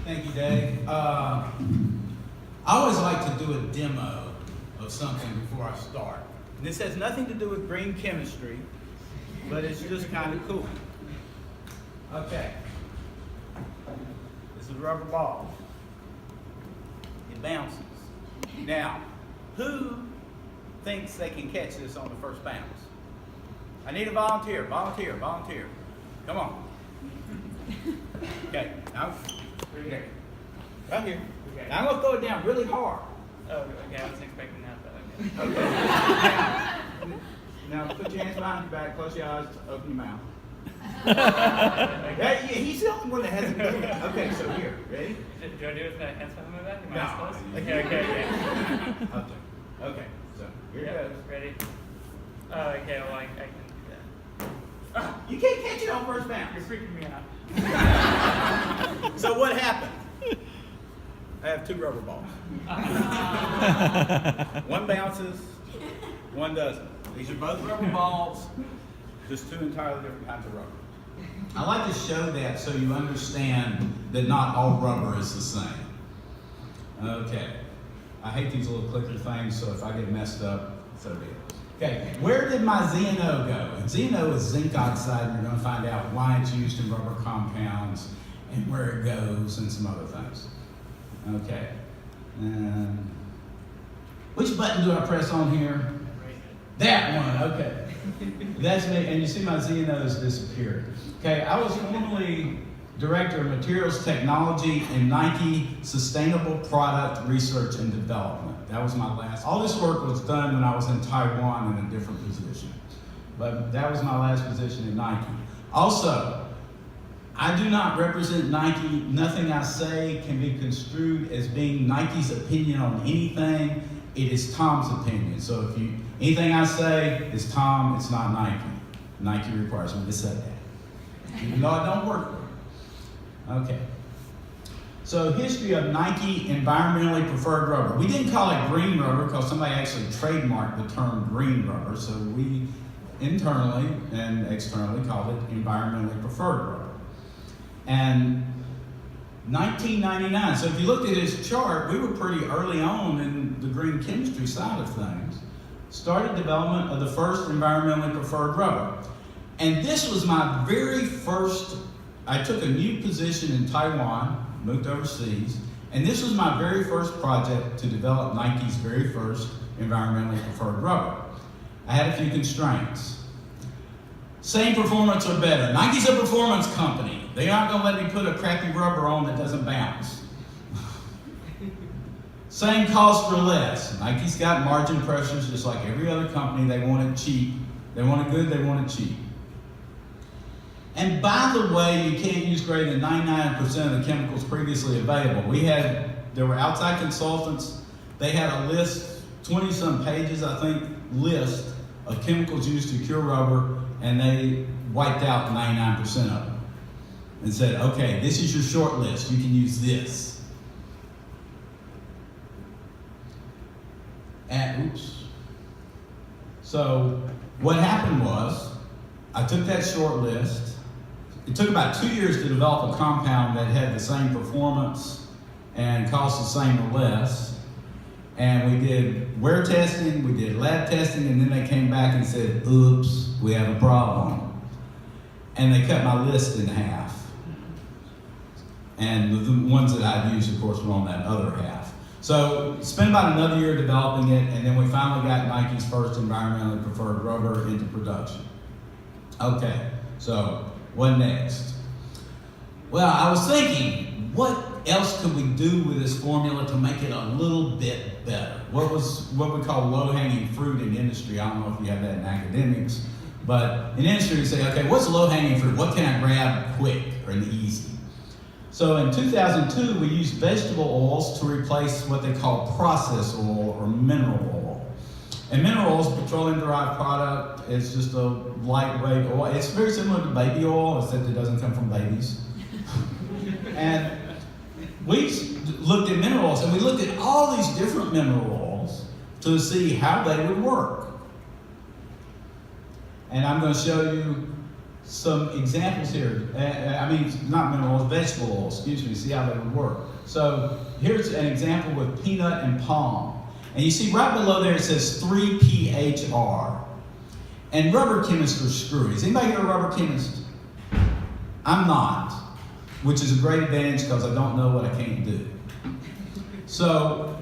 Thank you, Dave. I always like to do a demo of something before I start. And this has nothing to do with green chemistry, but it's just kind of cool. Okay. This is a rubber ball. It bounces. Now, who thinks they can catch this on the first bounce? I need a volunteer. Volunteer. Come on. Okay. Now, here. Right here. Okay. Now I'm going to throw it down really hard. Oh, okay. I wasn't expecting that, but okay. Okay. Now put your hands behind your back, close your eyes, open your mouth. Okay. He's the only one that hasn't done it. Okay, so here, ready? Do I do it with my hands behind my back? Am I No. close? Okay. Okay, so here Yeah, it goes. ready? Oh, okay. Well, I can do that. You can't catch it on first bounce. You're freaking me out. So what happened? I have two rubber balls. One bounces, one doesn't. These are both rubber balls, just two entirely different kinds of rubber. I like to show that so you understand that not all rubber is the same. Okay. I hate these little clicker things, so if I get messed up, so be it. Okay, where did my ZnO go? And ZnO is zinc oxide, and you're going to find out why it's used in rubber compounds and where it goes and some other things. Okay. And which button do I press on here? That one, okay. That's me, and you see my ZnO has disappeared. Okay, I was formerly Director of Materials Technology in Nike Sustainable Product Research and Development. That was my last. All this work was done when I was in Taiwan in a different position. But that was my last position in Nike. Also, I do not represent Nike. Nothing I say can be construed as being Nike's opinion on anything. It is Tom's opinion. So if anything I say is Tom, it's not Nike. Nike requires me to say that. Even though I don't work with them. Okay. So history of Nike environmentally preferred rubber. We didn't call it green rubber because somebody actually trademarked the term green rubber. So we internally and externally called it environmentally preferred rubber. And 1999, so if you looked at this chart, we were pretty early on in the green chemistry side of things. Started development of the first environmentally preferred rubber. And this was my very first, I took a new position in Taiwan, moved overseas, and this was my very first project to develop Nike's very first environmentally preferred rubber. I had a few constraints. Same performance or better. Nike's a performance company. They're not going to let me put a crappy rubber on that doesn't bounce. Same cost or less. Nike's got margin pressures just like every other company. They want it cheap. They want it good, they want it cheap. And by the way, you can't use greater than 99% of the chemicals previously available. There were outside consultants. They had a list, 20-some pages, I think, list of chemicals used to cure rubber, and they wiped out 99% of them and said, okay, this is your short list. You can use this. And oops. So what happened was, I took that short list. It took about 2 years to develop a compound that had the same performance and cost the same or less. And we did wear testing, we did lab testing, and then they came back and said, oops, we have a problem. And they cut my list in half. And the ones that I'd used, of course, were on that other half. So spent about another year developing it, and then we finally got Nike's first environmentally preferred rubber into production. Okay, so what next? Well, I was thinking, what else could we do with this formula to make it a little bit better? What we call low-hanging fruit in industry? I don't know if you have that in academics, but in industry you say, okay, what's low-hanging fruit? What can I grab quick or easy? So in 2002, we used vegetable oils to replace what they call process oil or mineral oil. And mineral oil is a petroleum-derived product. It's just a lightweight oil. It's very similar to baby oil, except it doesn't come from babies. And we looked at mineral oils, and we looked at all these different mineral oils to see how they would work. And I'm going to show you some examples here. Not mineral oils, vegetable oils, excuse me, see how they would work. So here's an example with peanut and palm. And you see right below there it says 3PHR. And rubber chemists are screwy. Is anybody here a rubber chemist? I'm not, which is a great advantage because I don't know what I can't do. So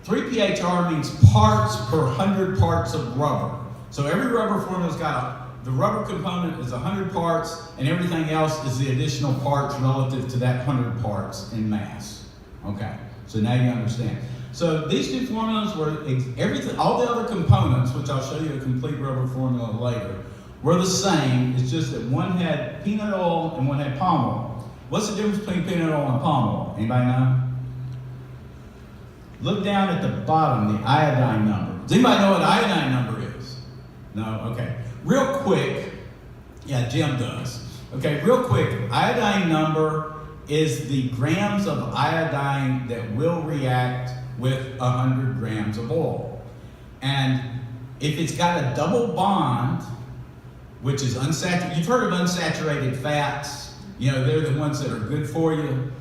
3PHR means parts per 100 parts of rubber. So every rubber formula's got the rubber component is 100 parts, and everything else is the additional parts relative to that 100 parts in mass. Okay, so now you understand. So these two formulas were all the other components, which I'll show you a complete rubber formula later, were the same. It's just that one had peanut oil and one had palm oil. What's the difference between peanut oil and palm oil? Anybody know? Look down at the bottom, the iodine number. Does anybody know what iodine number is? No? Okay. Real quick, yeah, Jim does. Okay, real quick, iodine number is the grams of iodine that will react with 100 grams of oil. And if it's got a double bond, which is unsaturated, you've heard of unsaturated fats, you know, they're the ones that are good for you.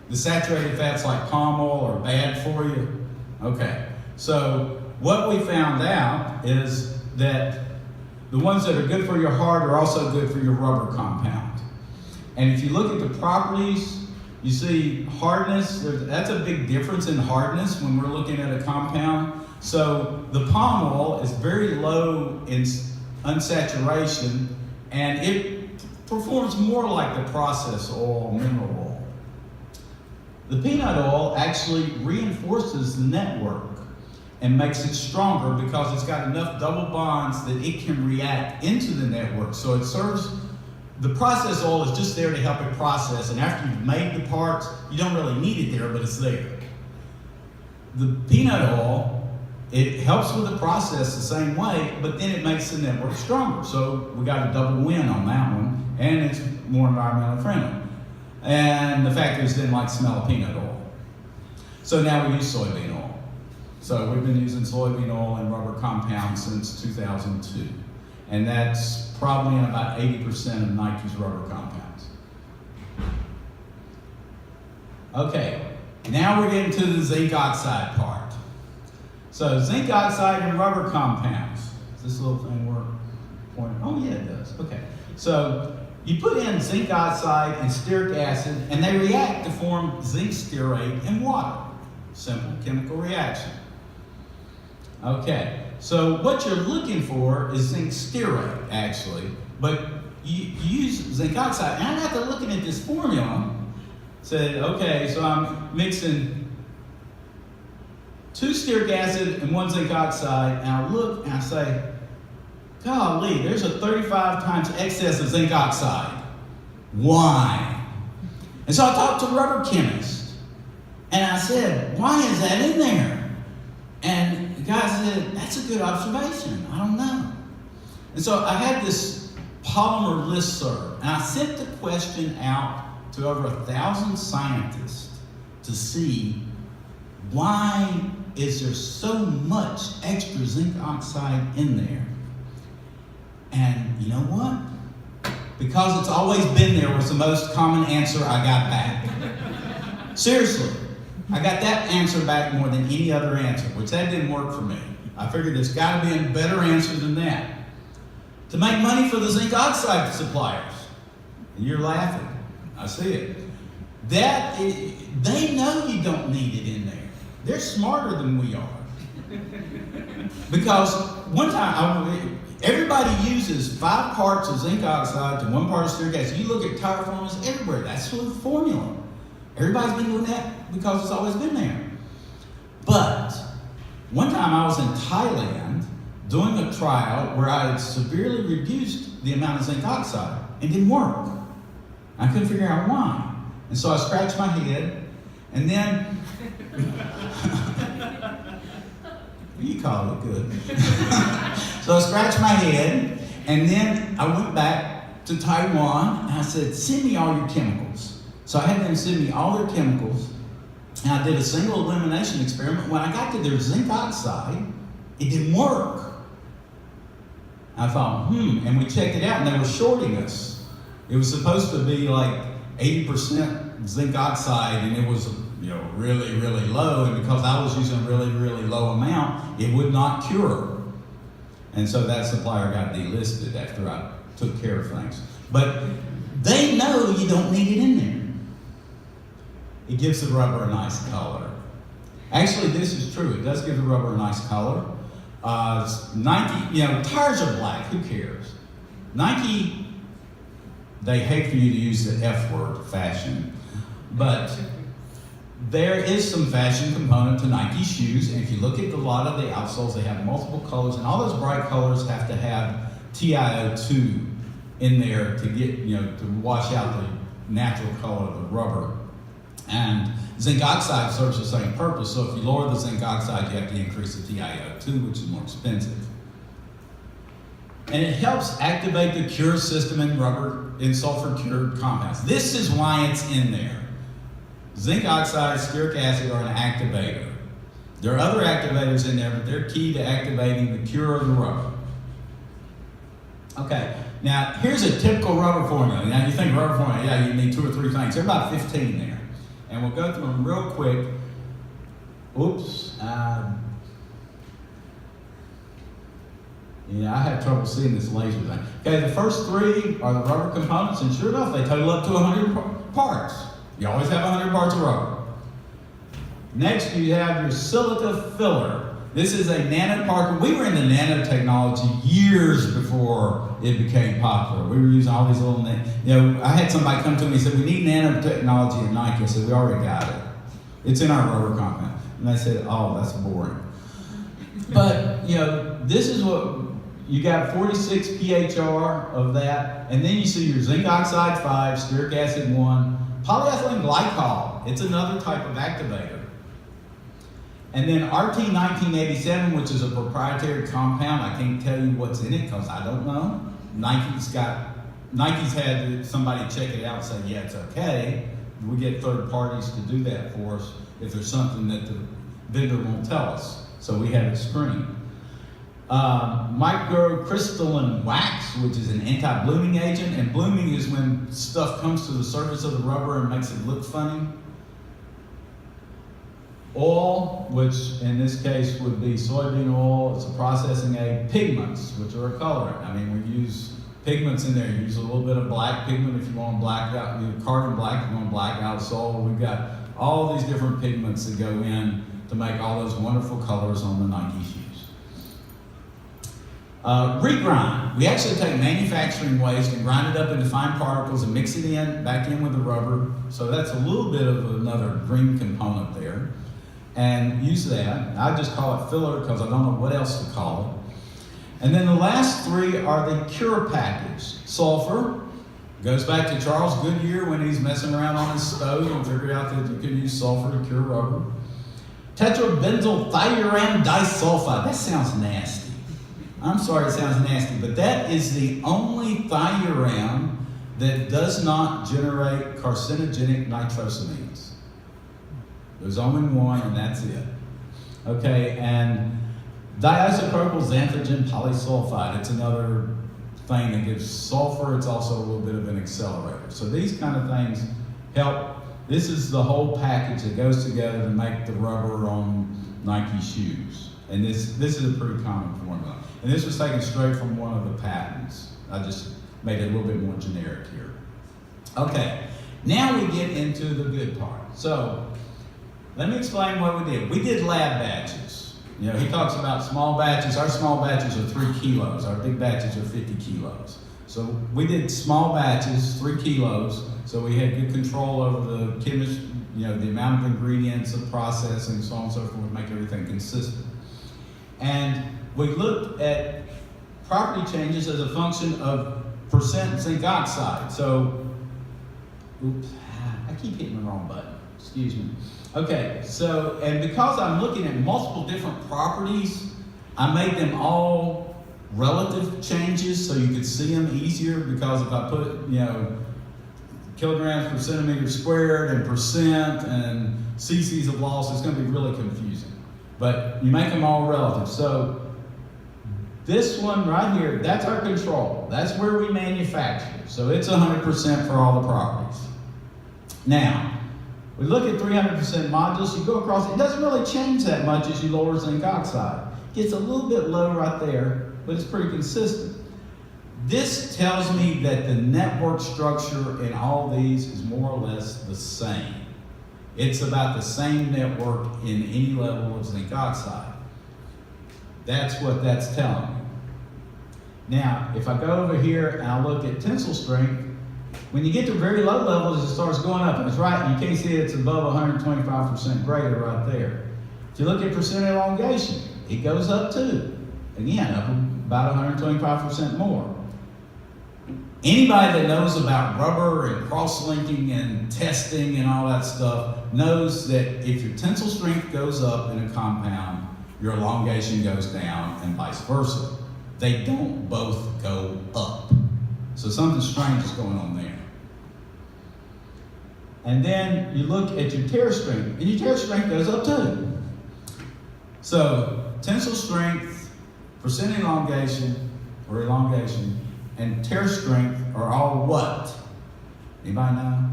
The saturated fats like palm oil are bad for you. Okay, so what we found out is that the ones that are good for your heart are also good for your rubber compound. And if you look at the properties, you see hardness, that's a big difference in hardness when we're looking at a compound. So the palm oil is very low in unsaturation, and it performs more like the processed oil, mineral oil. The peanut oil actually reinforces the network and makes it stronger because it's got enough double bonds that it can react into the network. So it serves, the processed oil is just there to help it process, and after you've made the parts, you don't really need it there, but it's there. The peanut oil, it helps with the process the same way, but then it makes the network stronger. So we got a double win on that one, and it's more environmentally friendly. And the factories didn't like the smell of peanut oil. So now we use soybean oil. So we've been using soybean oil and rubber compounds since 2002. And that's probably in about 80% of Nike's rubber compounds. Okay, now we're getting to the zinc oxide part. So zinc oxide and rubber compounds. Does this little thing work? Oh yeah, it does. Okay. So you put in zinc oxide and stearic acid, and they react to form zinc stearate and water. Simple chemical reaction. Okay, so what you're looking for is zinc stearate, actually, but you use zinc oxide. And I got to looking at this formula, said, okay, so I'm mixing 2 stearic acid and 1 zinc oxide, and I look and I say, golly, there's a 35 times excess of zinc oxide. Why? And so I talked to a rubber chemist, and I said, why is that in there? And the guy said, that's a good observation. I don't know. And so I had this polymer listserv, and I sent the question out to over 1,000 scientists to see why is there so much extra zinc oxide in there. And you know what? Because it's always been there was the most common answer I got back. Seriously, I got that answer back more than any other answer, which that didn't work for me. I figured there's got to be a better answer than that. To make money for the zinc oxide suppliers. And you're laughing. I see it. They know you don't need it in there. They're smarter than we are. Because one time, everybody uses 5 parts of zinc oxide to 1 part of stearic acid. You look at tire formulas everywhere. That's the formula. Everybody's been doing that because it's always been there. But one time I was in Thailand doing a trial where I had severely reduced the amount of zinc oxide. It didn't work. I couldn't figure out why. And so I scratched my head, and then you call it good. So I scratched my head, and then I went back to Taiwan, and I said, send me all your chemicals. So I had them send me all their chemicals, and I did a single elimination experiment. When I got to their zinc oxide, it didn't work. I thought, and we checked it out and they were shorting us. It was supposed to be like 80% zinc oxide and it was really, really low, and because I was using a really, really low amount, it would not cure. And so that supplier got delisted after I took care of things. But they know you don't need it in there. It gives the rubber a nice color. Actually, this is true. It does give the rubber a nice color. Nike, tires are black. Who cares? Nike, they hate for you to use the F word, fashion. But there is some fashion component to Nike shoes. And if you look at a lot of the outsoles, they have multiple colors. And all those bright colors have to have TiO2 in there to get, to wash out the natural color of the rubber. And zinc oxide serves the same purpose. So if you lower the zinc oxide, you have to increase the TiO2, which is more expensive. And it helps activate the cure system in rubber, in sulfur-cured compounds. This is why it's in there. Zinc oxide, stearic acid are an activator. There are other activators in there, but they're key to activating the cure of the rubber. Okay, now here's a typical rubber formula. Now you think rubber formula, you need 2 or 3 things. There are about 15 there. And we'll go through them real quick. Oops. I had trouble seeing this laser thing. Okay, the first 3 are the rubber components, and sure enough, they total up to 100 parts. You always have 100 parts of rubber. Next, you have your silica filler. This is a nanoparticle. We were into nanotechnology years before it became popular. We were using all these little, I had somebody come to me and said, we need nanotechnology at Nike. I said, we already got it. It's in our rubber compound. And I said, oh, that's boring. But, this is what, you got 46 PHR of that, and then you see your zinc oxide 5, stearic acid 1, polyethylene glycol. It's another type of activator. And then RT1987, which is a proprietary compound. I can't tell you what's in it because I don't know. Nike's had somebody check it out and say, yeah, it's okay. We get third parties to do that for us if there's something that the vendor won't tell us. So we have it screened. Microcrystalline wax, which is an anti-blooming agent. And blooming is when stuff comes to the surface of the rubber and makes it look funny. Oil, which in this case would be soybean oil. It's a processing aid. Pigments, which are a colorant. I mean, we use pigments in there. You use a little bit of black pigment if you want to black out, carbon black if you want to black out sole. We've got all these different pigments that go in to make all those wonderful colors on the Nike shoes. Regrind. We actually take manufacturing waste and grind it up into fine particles and mix it back in with the rubber. So that's a little bit of another green component there. And use that. I just call it filler because I don't know what else to call it. And then the last 3 are the cure package. Sulfur goes back to Charles Goodyear when he's messing around on his stove and figured out that you could use sulfur to cure rubber. Tetrabenzyl thiuram disulfide. That sounds nasty. I'm sorry it sounds nasty, but that is the only thiuram that does not generate carcinogenic nitrosamines. There's only one, and that's it. Okay, and diisopropyl xanthogen polysulfide. It's another thing that gives sulfur. It's also a little bit of an accelerator. So these kind of things help. This is the whole package that goes together to make the rubber on Nike shoes. And this is a pretty common formula. And this was taken straight from one of the patents. I just made it a little bit more generic here. Okay, now we get into the good part. So let me explain what we did. We did lab batches. He talks about small batches. Our small batches are 3 kilos. Our big batches are 50 kilos. So we did small batches, 3 kilos. So we had good control over the chemistry, the amount of ingredients, the processing, so on and so forth, make everything consistent. And we looked at property changes as a function of percent zinc oxide. So, oops, I keep hitting the wrong button. Excuse me. Okay, so, and because I'm looking at multiple different properties, I made them all relative changes so you could see them easier, because if I put, kilograms per centimeter squared and percent and cc's of loss, it's going to be really confusing. But you make them all relative. So This one right here, that's our control. That's where we manufacture. So it's 100% for all the properties. Now, we look at 300% modules, you go across, it doesn't really change that much as you lower zinc oxide. It gets a little bit low right there, but it's pretty consistent. This tells me that the network structure in all these is more or less the same. It's about the same network in any level of zinc oxide. That's what that's telling me. Now, if I go over here and I look at tensile strength, when you get to very low levels, it starts going up. And it's right, you can't see it's above 125% greater right there. If you look at percent elongation, it goes up too. Again, up about 125% more. Anybody that knows about rubber and cross-linking and testing and all that stuff knows that if your tensile strength goes up in a compound, your elongation goes down and vice versa. They don't both go up. So something strange is going on there. And then you look at your tear strength, and your tear strength goes up too. So tensile strength, percent elongation, or elongation, and tear strength are all what? Anybody know?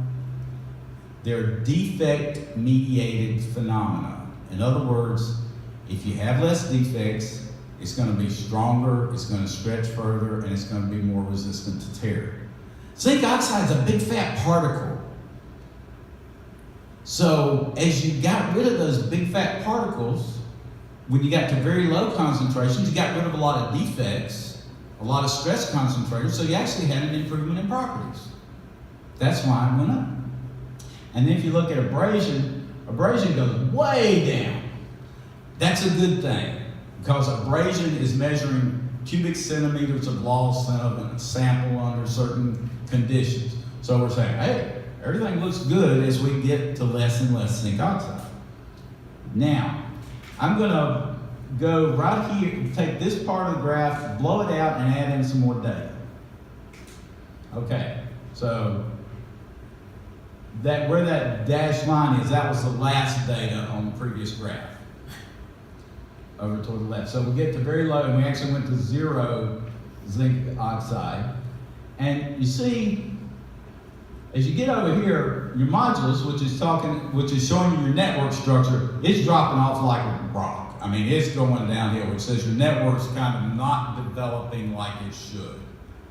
They're defect-mediated phenomena. In other words, if you have less defects, it's going to be stronger, it's going to stretch further, and it's going to be more resistant to tear. Zinc oxide is a big fat particle. So as you got rid of those big fat particles, when you got to very low concentrations, you got rid of a lot of defects, a lot of stress concentrators, so you actually had an improvement in properties. That's why it went up. And then if you look at abrasion, abrasion goes way down. That's a good thing, because abrasion is measuring cubic centimeters of loss of a sample under certain conditions. So we're saying, hey, everything looks good as we get to less and less zinc oxide. Now, I'm going to go right here, take this part of the graph, blow it out, and add in some more data. Okay, so that where that dashed line is, that was the last data on the previous graph. Over toward the left. So we get to very low, and we actually went to 0 zinc oxide. And you see, as you get over here, your modulus, which is showing you your network structure, it's dropping off like a rock. I mean, it's going downhill, which says your network's kind of not developing like it should.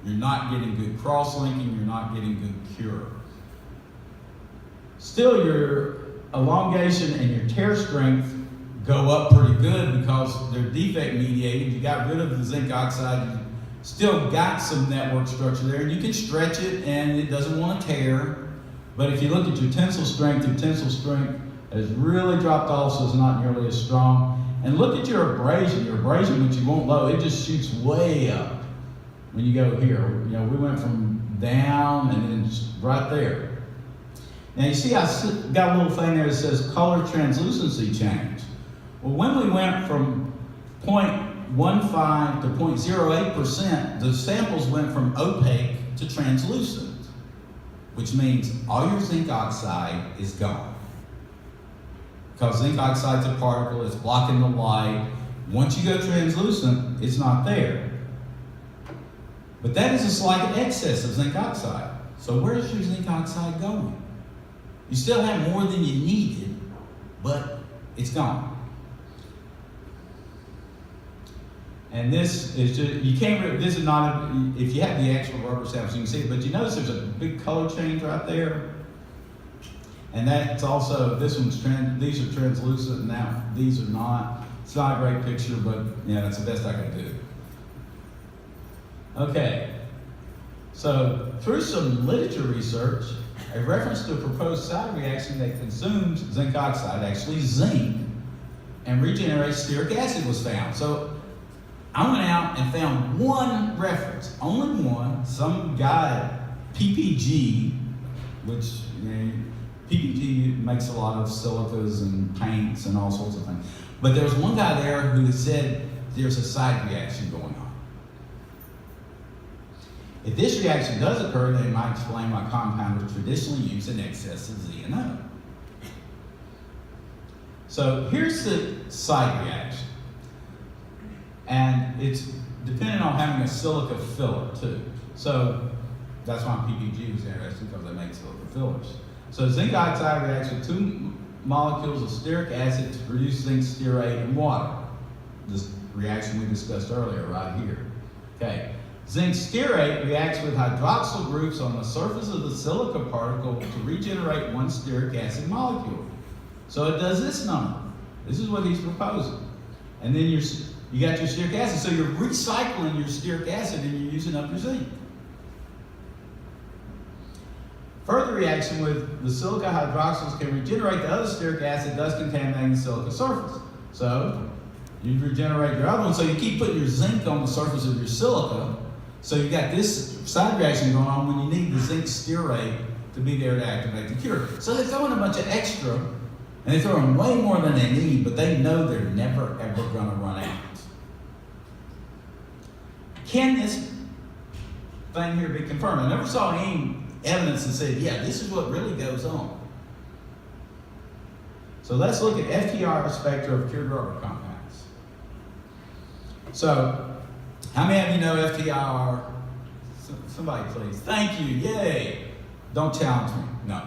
You're not getting good cross-linking, you're not getting good cure. Still, your elongation and your tear strength go up pretty good because they're defect mediated. You got rid of the zinc oxide, you still got some network structure there, and you can stretch it and it doesn't want to tear. But if you look at your tensile strength has really dropped off, so it's not nearly as strong. And look at your abrasion, which you won't low, it just shoots way up when you go here. You know, we went from down and then just right there. Now you see I got a little thing there that says color translucency change. Well, when we went from 0.15 to 0.08%, the samples went from opaque to translucent, which means all your zinc oxide is gone. Because zinc oxide's a particle, it's blocking the light. Once you go translucent, it's not there. But that is a slight excess of zinc oxide. So where's your zinc oxide going? You still have more than you needed, but it's gone. And this is just, you can't, this is not, if you have the actual rubber samples, you can see it, but you notice there's a big color change right there. And that's also, this one's these are translucent, now these are not. It's not a great picture, but yeah, that's the best I can do. Okay, so through some literature research, a reference to a proposed side reaction that consumes zinc oxide, actually zinc, and regenerates stearic acid was found. So I went out and found one reference, only one, some guy, PPG, which, you know, PPG makes a lot of silicas and paints and all sorts of things. But there was one guy there who said there's a side reaction going on. If this reaction does occur, then it might explain why compound is traditionally used in excess of ZnO. So here's the side reaction. And it's depending on having a silica filler too. So that's why PPG was interesting, because they make silica fillers. So zinc oxide reacts with 2 molecules of stearic acid to produce zinc stearate and water. This reaction we discussed earlier right here. Okay. Zinc stearate reacts with hydroxyl groups on the surface of the silica particle to regenerate 1 stearic acid molecule. So it does this number. This is what he's proposing. And then you got your stearic acid, so you're recycling your stearic acid and you're using up your zinc. Further reaction with the silica hydroxyls can regenerate the other stearic acid, thus contaminating the silica surface. So you regenerate your other one, so you keep putting your zinc on the surface of your silica. So you got this side reaction going on when you need the zinc stearate to be there to activate the cure. So they're throwing a bunch of extra, and they're throwing way more than they need, but they know they're never ever going to run out. Can this thing here be confirmed? I never saw any evidence that said, yeah, this is what really goes on. So let's look at FTR spectra of cured rubber compounds. So, how many of you know FTR? Somebody please. Thank you, yay. Don't challenge me, no.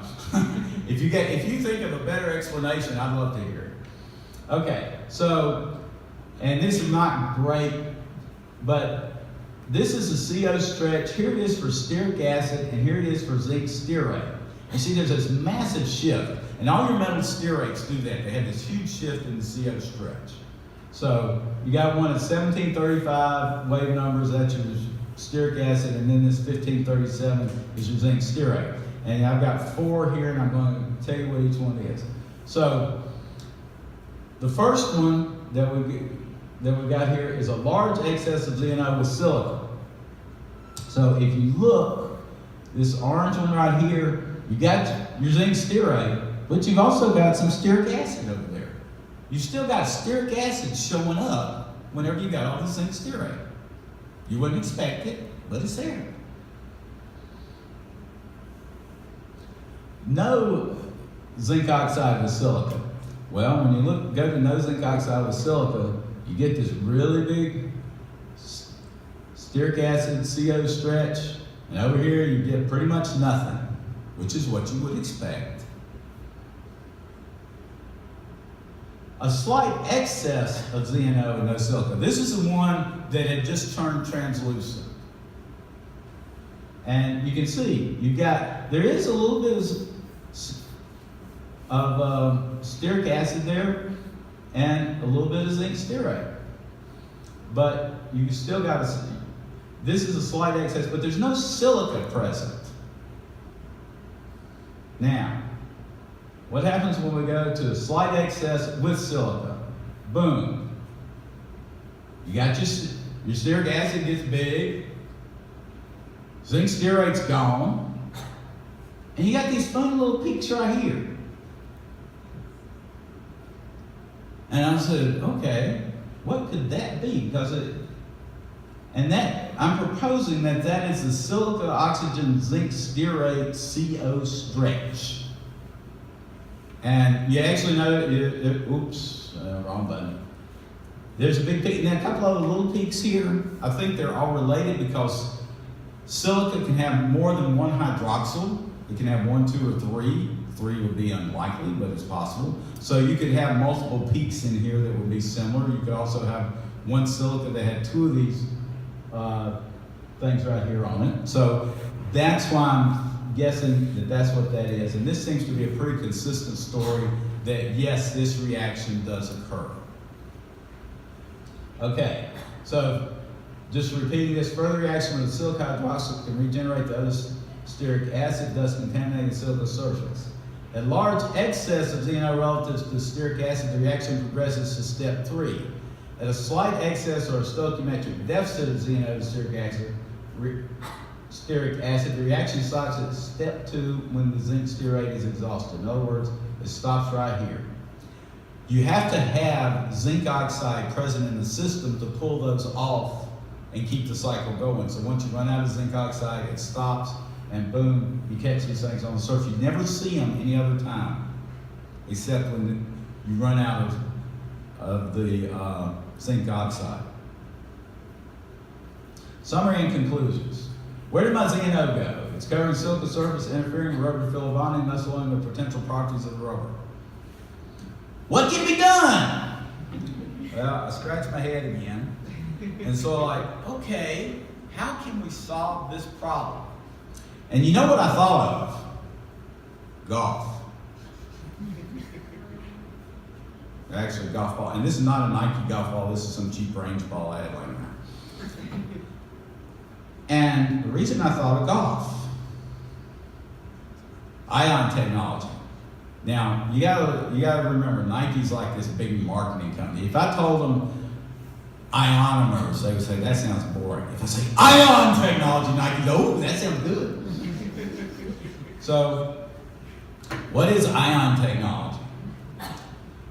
If you think of a better explanation, I'd love to hear it. Okay, so, and this is not great, but this is a CO stretch. Here it is for stearic acid, and here it is for zinc stearate. You see there's this massive shift, and all your metal stearates do that. They have this huge shift in the CO stretch. So you got one at 1735 wave numbers, that's your stearic acid, and then this 1537 is your zinc stearate. And I've got 4 here, and I'm going to tell you what each one is. So the first one that we got here is a large excess of ZnO with silica. So if you look, this orange one right here, you got your zinc stearate, but you've also got some stearic acid over there. You still got stearic acid showing up whenever you got all the zinc stearate. You wouldn't expect it, but it's there. No zinc oxide with silica. Well, when you go to no zinc oxide with silica, you get this really big stearic acid CO stretch, and over here you get pretty much nothing, which is what you would expect. A slight excess of ZnO and no silica. This is the one that had just turned translucent. And you can see, there is a little bit of stearic acid there and a little bit of zinc stearate. But you still got to see, this is a slight excess, but there's no silica present. Now, what happens when we go to a slight excess with silica? Boom. You got your stearic acid gets big, zinc stearate's gone, and you got these fun little peaks right here. And I said, okay, what could that be? I'm proposing that is the silica oxygen zinc stearate CO stretch. And you actually know, wrong button. There's a big peak, and then a couple of little peaks here. I think they're all related because silica can have more than one hydroxyl. It can have 1, 2, or 3. 3 would be unlikely, but it's possible. So you could have multiple peaks in here that would be similar. You could also have one silica that had 2 of these things right here on it. So that's why I'm guessing that that's what that is. And this seems to be a pretty consistent story that yes, this reaction does occur. Okay, so just repeating this, further reaction with the silica hydroxyl can regenerate the other stearic acid, thus contaminating the silica surface. At large excess of ZnO relative to stearic acid, the reaction progresses to step 3. At a slight excess or a stoichiometric deficit of ZnO to stearic acid, the reaction stops at step 2 when the zinc stearate is exhausted. In other words, it stops right here. You have to have zinc oxide present in the system to pull those off and keep the cycle going. So once you run out of zinc oxide, it stops, and boom, you catch these things on the surface. You never see them any other time, except when you run out of the zinc oxide. Summary and conclusions. Where did my ZnO go? It's covering silica surface, interfering with rubber fill bonding, thus lowering the potential properties of the rubber. What can be done? Well, I scratched my head again. And so okay, how can we solve this problem? And you know what I thought of? Golf. Actually, golf ball. And this is not a Nike golf ball. This is some cheap range ball I had laying around. And the reason I thought of golf, ion technology. Now, you gotta remember, Nike's like this big marketing company. If I told them ionomers, they would say, that sounds boring. If I say ion technology, Nike goes, oh, that sounds good. So, what is ion technology?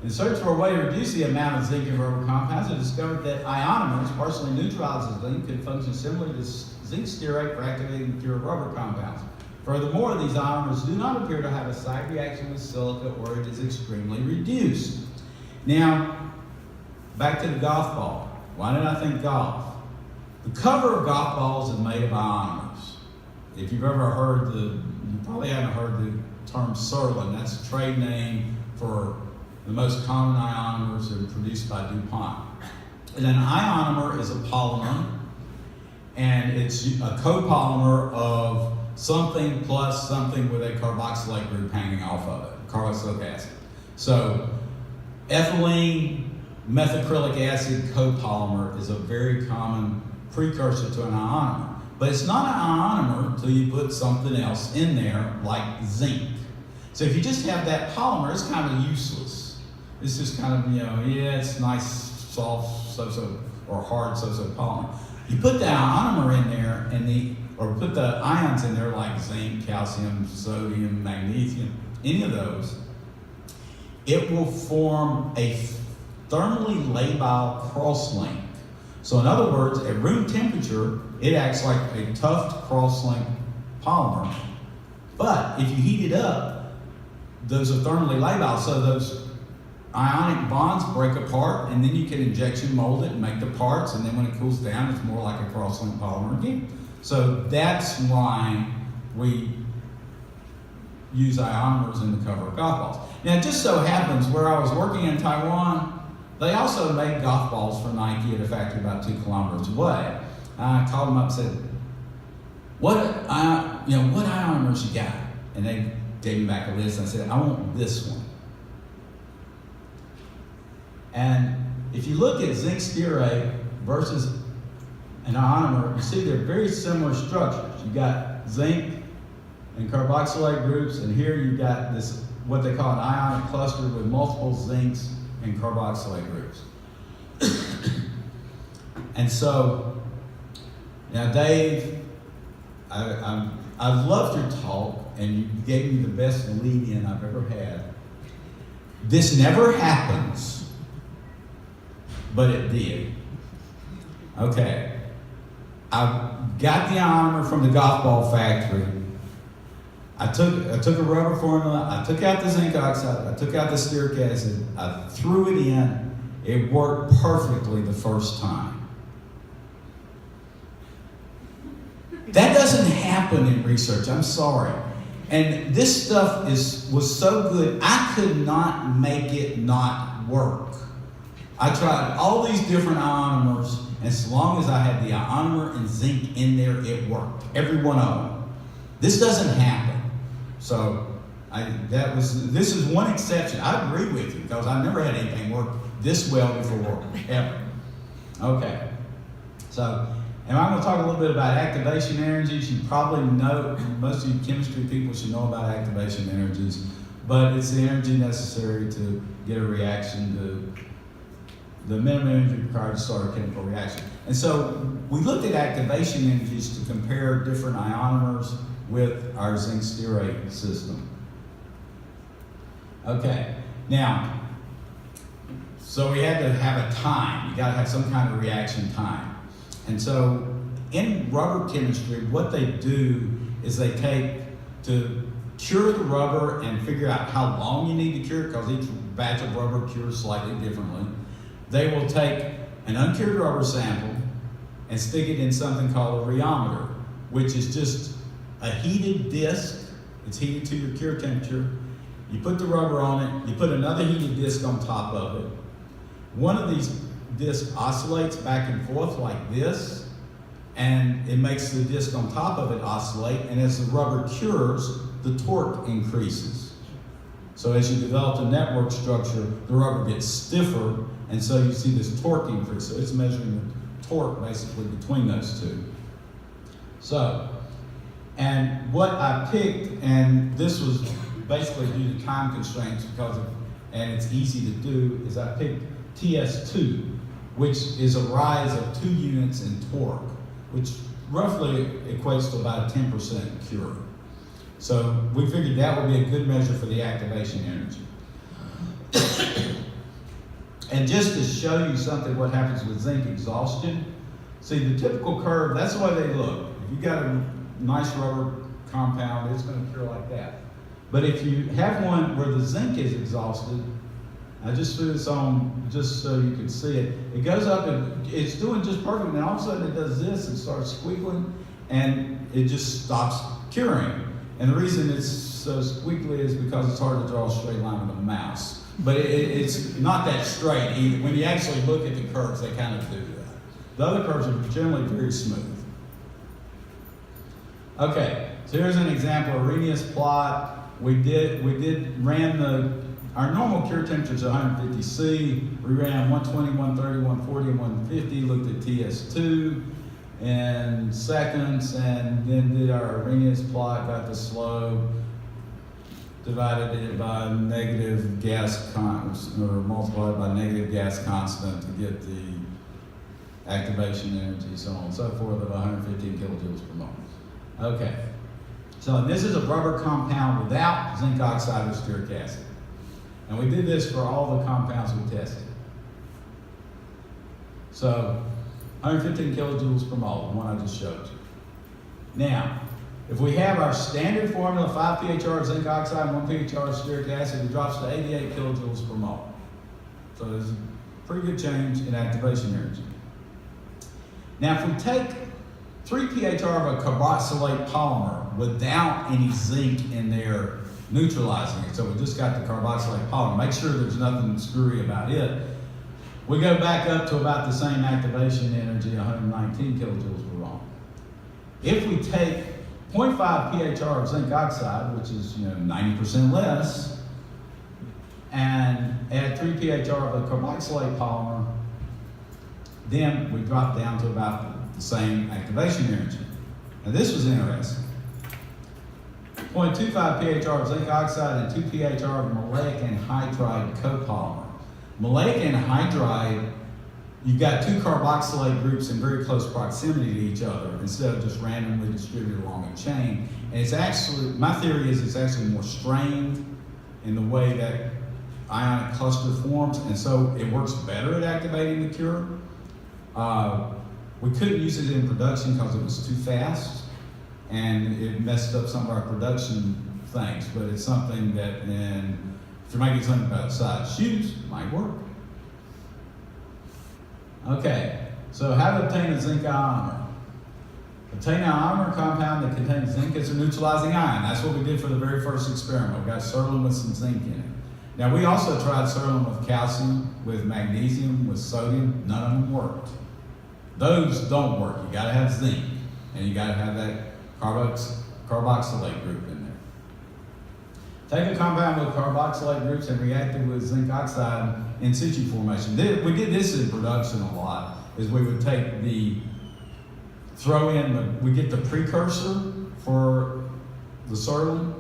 In search for a way to reduce the amount of zinc in rubber compounds, it discovered that ionomers, partially neutralizing zinc, can function similarly to zinc stearate for activating pure rubber compounds. Furthermore, these ionomers do not appear to have a side reaction with silica, or it is extremely reduced. Now, back to the golf ball. Why did I think golf? The cover of golf balls is made of ionomers. If you've ever heard you probably haven't heard the term Serlin. That's a trade name for the most common ionomers that are produced by DuPont. And an ionomer is a polymer, and it's a copolymer of something plus something with a carboxylate group hanging off of it, carboxylic acid. So ethylene methacrylic acid copolymer is a very common precursor to an ionomer. But it's not an ionomer until you put something else in there, like zinc. So if you just have that polymer, it's kind of useless. It's just kind of, yeah, it's nice, soft, or hard, polymer. You put the ionomer in there, or put the ions in there like zinc, calcium, sodium, magnesium, any of those, it will form a thermally labile cross-link. So in other words, at room temperature, it acts like a tough cross-link polymer. But if you heat it up, those are thermally labile, so those ionic bonds break apart, and then you can injection mold it and make the parts, and then when it cools down, it's more like a cross-link polymer again. So that's why we use ionomers in the cover of golf balls. Now, it just so happens where I was working in Taiwan, they also made golf balls for Nike at a factory about 2 kilometers away. I called them up and said, what ionomers you got? And they gave me back a list, and I said, I want this one. And if you look at zinc stearate versus an ionomer, you see they're very similar structures. You've got zinc and carboxylate groups, and here you've got this, what they call an ionic cluster with multiple zincs and carboxylate groups. And so, now Dave, I've loved your talk, and you gave me the best lead-in I've ever had. This never happens, but it did. Okay. I got the ionomer from the golf ball factory. I took a rubber formula, I took out the zinc oxide, I took out the stearic acid, I threw it in. It worked perfectly the first time. That doesn't happen in research, I'm sorry. And this stuff was so good, I could not make it not work. I tried all these different ionomers, and as long as I had the ionomer and zinc in there, it worked. Every one of them. This doesn't happen. So this is one exception. I agree with you, because I never had anything work this well before, ever. Okay. So, and I'm going to talk a little bit about activation energies. You probably know, most of you chemistry people should know about activation energies, but it's the energy necessary to get a reaction, to the minimum energy required to start a chemical reaction. And so we looked at activation energies to compare different ionomers with our zinc stearate system. Okay, now, so we had to have a time. You got to have some kind of reaction time. And so in rubber chemistry, what they do is they take to cure the rubber and figure out how long you need to cure it, because each batch of rubber cures slightly differently. They will take an uncured rubber sample, and stick it in something called a rheometer, which is just a heated disc. It's heated to your cure temperature. You put the rubber on it, you put another heated disc on top of it. One of these discs oscillates back and forth like this, and it makes the disc on top of it oscillate, and as the rubber cures, the torque increases. So as you develop the network structure, the rubber gets stiffer, and so you see this torque increase. So it's measuring the torque basically between those two. So, and what I picked, and this was basically due to time constraints and it's easy to do, is I picked TS2, which is a rise of 2 units in torque, which roughly equates to about a 10% cure. So we figured that would be a good measure for the activation energy. And just to show you something what happens with zinc exhaustion, see the typical curve, that's the way they look. If you got a nice rubber compound, it's going to cure like that. But if you have one where the zinc is exhausted, I just threw this on just so you can see it. It goes up and it's doing just perfect, and all of a sudden it does this and starts squiggling, and it just stops curing. And the reason it's so squiggly is because it's hard to draw a straight line with a mouse. But it's not that straight either. When you actually look at the curves, they kind of do that. The other curves are generally very smooth. Okay, so here's an example of Arrhenius plot. Our normal cure temperature is 150 C. We ran 120, 130, 140, and 150, looked at TS2 in seconds, and then did our Arrhenius plot, got the slope, divided it by negative gas constant, or multiplied by negative gas constant to get the activation energy, so on and so forth, of 115 kilojoules per mole. Okay, so this is a rubber compound without zinc oxide or stearic acid. And we did this for all the compounds we tested. So 115 kilojoules per mole, the one I just showed you. Now, if we have our standard formula, 5 pHr of zinc oxide and 1 pHr of stearic acid, it drops to 88 kilojoules per mole. So there's a pretty good change in activation energy. Now, if we take 3 pHr of a carboxylate polymer without any zinc in there neutralizing it, so we just got the carboxylate polymer, make sure there's nothing screwy about it, we go back up to about the same activation energy, 119 kilojoules per mole. If we take 0.5 pHr of zinc oxide, which is 90% less, and add 3 pHr of the carboxylate polymer, then we drop down to about the same activation energy. Now this was interesting. 0.25 pHr of zinc oxide and 2 pHr of maleic anhydride copolymer. Maleic anhydride, you've got 2 carboxylate groups in very close proximity to each other instead of just randomly distributed along a chain. And it's actually, my theory is it's actually more strained in the way that ionic cluster forms, and so it works better at activating the cure. We couldn't use it in production because it was too fast, and it messed up some of our production things, but it's something that, if you're making something about size shoes, might work. Okay, so how to obtain a zinc ionomer? Obtain an ionomer compound that contains zinc as a neutralizing ion. That's what we did for the very first experiment. We got Serlin with some zinc in it. Now we also tried Serlin with calcium, with magnesium, with sodium. None of them worked. Those don't work. You gotta have zinc, and you gotta have that carboxylate group in there. Take a compound with carboxylate groups and react it with zinc oxide in situ formation. We did this in production a lot, is we would take we get the precursor for the Serlin,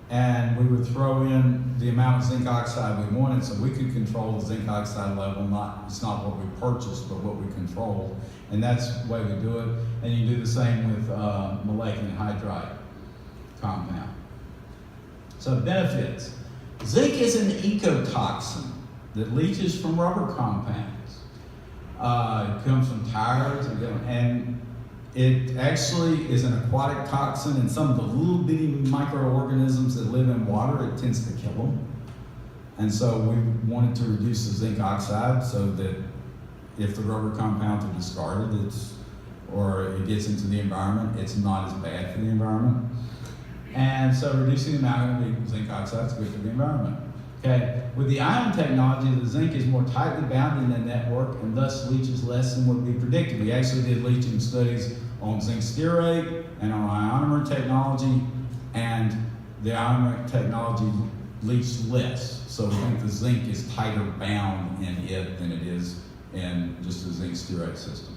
and we would throw in the amount of zinc oxide we wanted so we could control the zinc oxide level. It's not what we purchased, but what we controlled. And that's the way we do it. And you do the same with maleic anhydride compound. So benefits. Zinc is an ecotoxin that leaches from rubber compounds. It comes from tires, and it actually is an aquatic toxin, and some of the little bitty microorganisms that live in water, it tends to kill them. And so we wanted to reduce the zinc oxide so that if the rubber compounds are discarded, or it gets into the environment, it's not as bad for the environment. And so reducing the amount of zinc oxide is good for the environment. Okay, with the ion technology, the zinc is more tightly bound in the network and thus leaches less than would be predicted. We actually did leaching studies on Zinc Stearate and on ionomer technology, and the ionomer technology leached less. So we think the zinc is tighter bound in it than it is in just the Zinc Stearate system.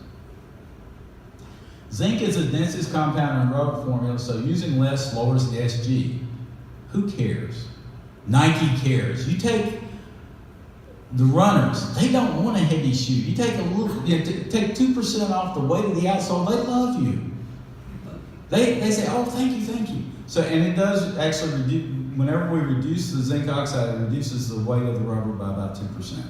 Zinc is the densest compound in rubber formula, so using less lowers the SG. Who cares? Nike cares. You take the runners, they don't want a heavy shoe. You take a little, take 2% off the weight of the outsole, they love you. They say, oh, thank you, thank you. So, and it does actually reduce, whenever we reduce the zinc oxide, it reduces the weight of the rubber by about 2%.